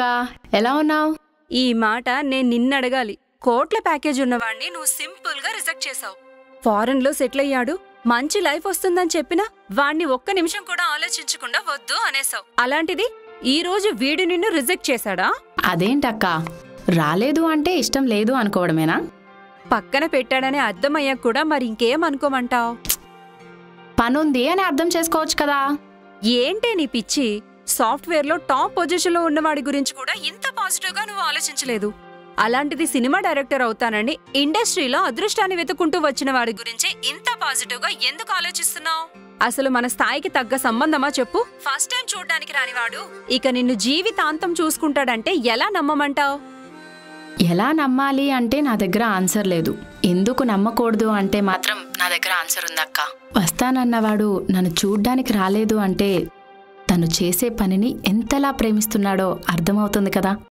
అక్క, ఎలా ఉన్నావు? ఈ మాట నేను నిన్నడగాలి. కోట్ల ప్యాకేజ్ ఉన్నవాణ్ణి నువ్వు సింపుల్ గా రిజెక్ట్ చేశావు. ఫారెన్ లో సెటిల్ అయ్యాడు, మంచి లైఫ్ వస్తుందని చెప్పినా వాణ్ణి ఒక్క నిమిషం కూడా ఆలోచించకుండా వద్దు అనేసావు. అలాంటిది ఈ రోజు వీడు నిన్ను రిజెక్ట్ చేశాడా? అదేంటక్క, రాలేదు అంటే ఇష్టం లేదు అనుకోవడమేనా? పక్కన పెట్టాడనే అర్థమయ్యాక కూడా మరి ఇంకేం అనుకోమంటావు? పనుంది అని అర్థం చేసుకోవచ్చు కదా. ఏంటే నీ పిచ్చి? సాఫ్ట్వేర్ లో టాప్ పొజిషన్ లో ఉన్నవాడి గురించి కూడా ఇంత పాజిటివ్ గా నువ్వు ఆలోచించలేదు. అలాంటిది సినిమా డైరెక్టర్ అవుతానని ఇండస్ట్రీలో అదృష్టాన్ని వెతుకుంటూ వచ్చిన వాడి గురించి ఇంత పాజిటివ్ గా ఎందుకు ఆలోచిస్తున్నావు? అసలు మన స్థాయికి తగ్గ సంబంధమా చెప్పు? ఫస్ట్ టైం చూడ్డానికి రానివాడు ఇక నిన్ను జీవితాంతం చూసుకుంటాడంటే ఎలా నమ్మమంటావు? ఎలా నమ్మాలి అంటే నా దగ్గర ఆన్సర్ లేదు. ఎందుకు నమ్మకూడదు అంటే మాత్రం నా దగ్గర ఆన్సర్ ఉందక్క. వస్తానన్నవాడు నన్ను చూడ్డానికి రాలేదు అంటే తను చేసే పనిని ఎంతలా ప్రేమిస్తున్నాడో అర్థమవుతుంది కదా.